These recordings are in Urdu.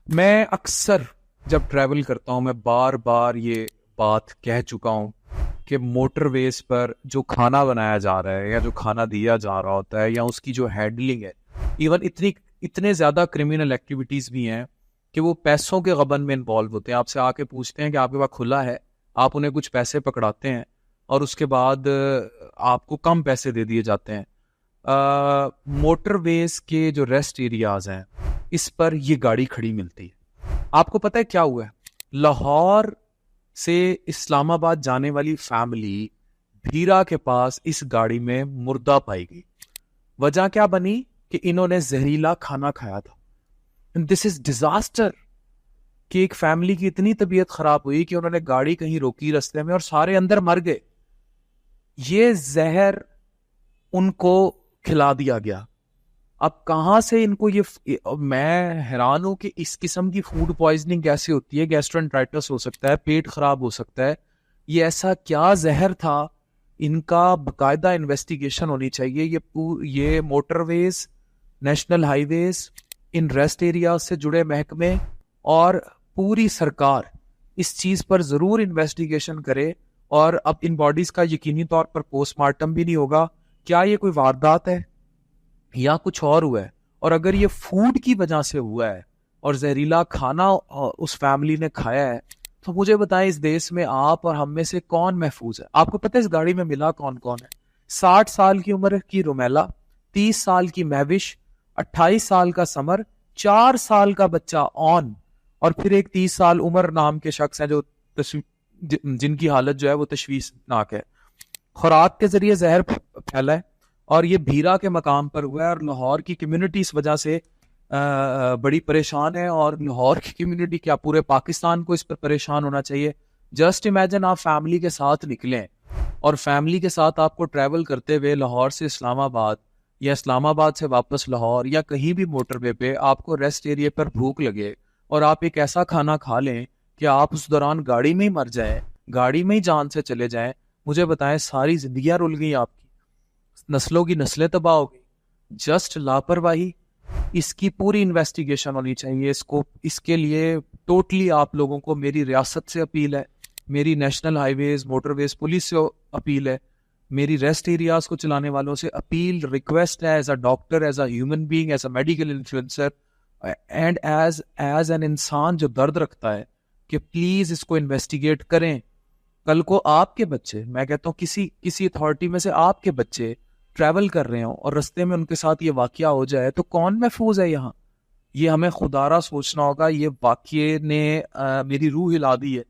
میں اکثر جب ٹریول کرتا ہوں میں بار بار یہ بات کہہ چکا ہوں کہ موٹر ویز پر جو کھانا بنایا جا رہا ہے یا جو کھانا دیا جا رہا ہوتا ہے یا اس کی جو ہینڈلنگ ہے، ایون اتنے زیادہ کرمنل ایکٹیویٹیز بھی ہیں کہ وہ پیسوں کے غبن میں انوالو ہوتے ہیں. آپ سے آ کے پوچھتے ہیں کہ آپ کے پاس کھلا ہے، آپ انہیں کچھ پیسے پکڑاتے ہیں اور اس کے بعد آپ کو کم پیسے دے دیے جاتے ہیں. موٹر ویز کے جو ریسٹ ایریاز ہیں اس پر یہ گاڑی کھڑی ملتی ہے. آپ کو پتہ ہے کیا ہوا ہے؟ لاہور سے اسلام آباد جانے والی فیملی بھیرا کے پاس اس گاڑی میں مردہ پائی گئی. وجہ کیا بنی کہ انہوں نے زہریلا کھانا کھایا تھا. دس از ڈیزاسٹر کہ ایک فیملی کی اتنی طبیعت خراب ہوئی کہ انہوں نے گاڑی کہیں روکی رستے میں اور سارے اندر مر گئے. یہ زہر ان کو کھلا دیا گیا. اب کہاں سے ان کو میں حیران ہوں کہ اس قسم کی فوڈ پوائزننگ کیسے ہوتی ہے. گیسٹرنٹرائٹس ہو سکتا ہے، پیٹ خراب ہو سکتا ہے. یہ ایسا کیا زہر تھا؟ ان کا باقاعدہ انویسٹیگیشن ہونی چاہیے. یہ موٹر ویز، نیشنل ہائی ویز، ان ریسٹ ایریاز سے جڑے محکمے اور پوری سرکار اس چیز پر ضرور انویسٹیگیشن کرے. اور اب ان باڈیز کا یقینی طور پر پوسٹ مارٹم بھی نہیں ہوگا. کیا یہ کوئی واردات ہے یا کچھ اور ہوا ہے؟ اور اگر یہ فوڈ کی وجہ سے ہوا ہے اور زہریلا کھانا اس فیملی نے کھایا ہے تو مجھے بتائیں اس دیش میں آپ اور ہم میں سے کون محفوظ ہے؟ آپ کو پتہ ہے اس گاڑی میں ملا کون کون ہے؟ 60 سال کی عمر کی رومیلا، 30 سال کی مہوش، 28 سال کا سمر، 4 سال کا بچہ آن، اور پھر ایک 30 سال عمر نام کے شخص ہیں جو جن کی حالت جو ہے وہ تشویشناک ہے. خوراک کے ذریعے زہر پھیلا ہے اور یہ بھیرا کے مقام پر ہوا ہے. اور لاہور کی کمیونٹی اس وجہ سے بڑی پریشان ہے، اور لاہور کی کمیونٹی کیا پورے پاکستان کو اس پر پریشان ہونا چاہیے. جسٹ امیجن آپ فیملی کے ساتھ نکلیں اور فیملی کے ساتھ آپ کو ٹریول کرتے ہوئے لاہور سے اسلام آباد یا اسلام آباد سے واپس لاہور یا کہیں بھی موٹر وے پہ آپ کو ریسٹ ایریا پر بھوک لگے اور آپ ایک ایسا کھانا کھا لیں کہ آپ اس دوران گاڑی میں ہی مر جائیں، گاڑی میں ہی جان سے چلے جائیں. مجھے بتائیں ساری زندگیاں رول گئی آپ کی، نسلوں کی نسلیں تباہ ہو گئی. جسٹ لاپرواہی. اس کی پوری انویسٹیگیشن ہونی چاہیے. اس کے لیے ٹوٹلی آپ لوگوں کو میری ریاست سے اپیل ہے، میری نیشنل ہائی ویز موٹر ویز پولیس سے اپیل ہے، میری ریسٹ ایریاز کو چلانے والوں سے اپیل ریکویسٹ ہے، as a doctor, as a human being, as a medical influencer and as an انسان جو درد رکھتا ہے کہ پلیز اس کو انویسٹیگیٹ کریں. کل کو آپ کے بچے، میں کہتا ہوں کسی اتھارٹی میں سے آپ کے بچے ٹریول کر رہے ہوں اور رستے میں ان کے ساتھ یہ واقعہ ہو جائے تو کون محفوظ ہے یہاں؟ یہ ہمیں خدارہ سوچنا ہوگا. یہ واقعے نے میری روح ہلا دی ہے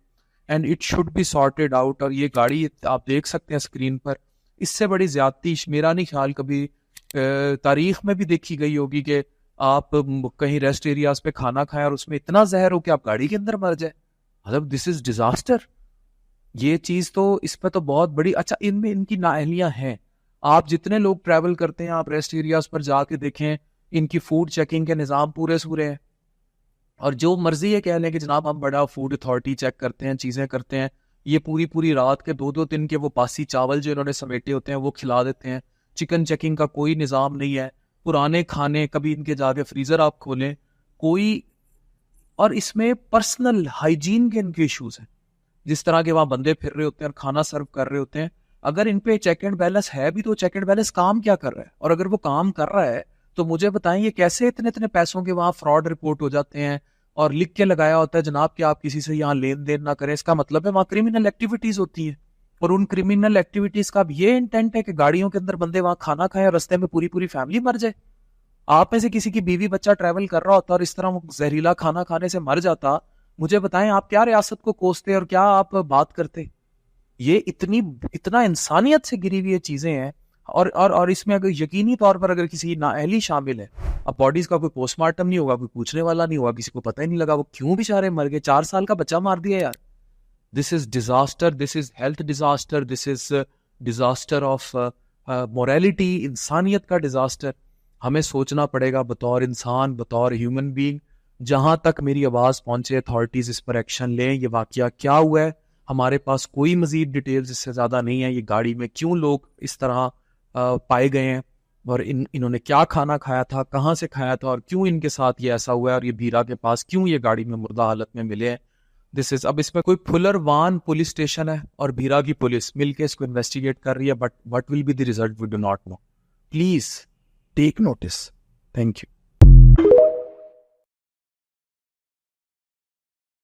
and it should be sorted out. اور یہ گاڑی آپ دیکھ سکتے ہیں اسکرین پر، اس سے بڑی زیادتی میرا نہیں خیال کبھی تاریخ میں بھی دیکھی گئی ہوگی کہ آپ کہیں ریسٹ ایریاز پہ کھانا کھائیں اور اس میں اتنا زہر ہو کہ آپ گاڑی کے اندر مر جائے. مطلب دس از ڈیزاسٹر. یہ چیز تو اس پہ تو بہت بڑی ان میں ان کی نااہلیاں ہیں. آپ جتنے لوگ ٹریول کرتے ہیں آپ ریسٹ ایریاز پر جا کے دیکھیں، ان کی فوڈ چیکنگ کے نظام پورے سورے ہیں. اور جو مرضی ہے کہہ لیں کہ جناب ہم بڑا فوڈ اتھارٹی چیک کرتے ہیں، چیزیں کرتے ہیں، یہ پوری رات کے 2 دن کے وہ باسی چاول جو انہوں نے سمیٹے ہوتے ہیں وہ کھلا دیتے ہیں. چکن چیکنگ کا کوئی نظام نہیں ہے. پرانے کھانے کبھی ان کے جا کے فریزر آپ کھولیں کوئی. اور اس میں پرسنل ہائیجین کے ان کے ایشوز ہیں. جس طرح کے وہاں بندے پھر رہے ہوتے ہیں اور کھانا سرو کر رہے ہوتے ہیں، اگر ان پہ چیک اینڈ بیلنس ہے بھی تو چیک اینڈ بیلنس کام کیا کر رہا ہے؟ اور اگر وہ کام کر رہا ہے تو مجھے بتائیں یہ کیسے اتنے پیسوں کے وہاں فراڈ رپورٹ ہو جاتے ہیں اور لکھ کے لگایا ہوتا ہے جناب کہ آپ کسی سے یہاں لین دین نہ کریں. اس کا مطلب ہے وہاں کرمنل ایکٹیویٹیز ہوتی ہیں، اور ان کرمنل ایکٹیویٹیز کا یہ انٹینٹ ہے کہ گاڑیوں کے اندر بندے وہاں کھانا کھائیں اور رستے میں پوری فیملی مر جائے. آپ میں سے کسی کی بیوی بچہ ٹریول کر رہا ہوتا اور اس طرح وہ زہریلا کھانا کھانے سے مر جاتا، مجھے بتائیں آپ کیا ریاست کو کوستے اور کیا آپ بات کرتے؟ یہ اتنا انسانیت سے گری ہوئی چیزیں ہیں. اور اس میں اگر یقینی طور پر اگر کسی نااہلی شامل ہے، اب باڈیز کا کوئی پوسٹ مارٹم نہیں ہوگا، کوئی پوچھنے والا نہیں ہوگا، کسی کو پتہ ہی نہیں لگا وہ کیوں بیچارے مر گئے. 4 سال کا بچہ مار دیا یار. This is disaster. This is health disaster. This is disaster of morality, انسانیت کا ڈیزاسٹر. ہمیں سوچنا پڑے گا بطور انسان، بطور ہیومن بینگ. جہاں تک میری آواز پہنچے اتھارٹیز اس پر ایکشن لیں. یہ واقعہ کیا ہوا ہے ہمارے پاس کوئی مزید ڈیٹیلز اس سے زیادہ نہیں ہے. یہ گاڑی میں کیوں لوگ اس طرح پائے گئے ہیں اور انہوں نے کیا کھانا کھایا تھا, کہاں سے کھایا تھا, اور کیوں ان کے ساتھ یہ ایسا ہوا ہے, اور یہ بھیرا کے پاس کیوں یہ گاڑی میں مردہ حالت میں ملے ہیں. اب اس میں کوئی پھلر وان پولیس اسٹیشن ہے اور بھیرا کی پولیس مل کے اس کو انویسٹیگیٹ کر رہی ہے, but what will be the result we do not know. Please take notice. Thank you.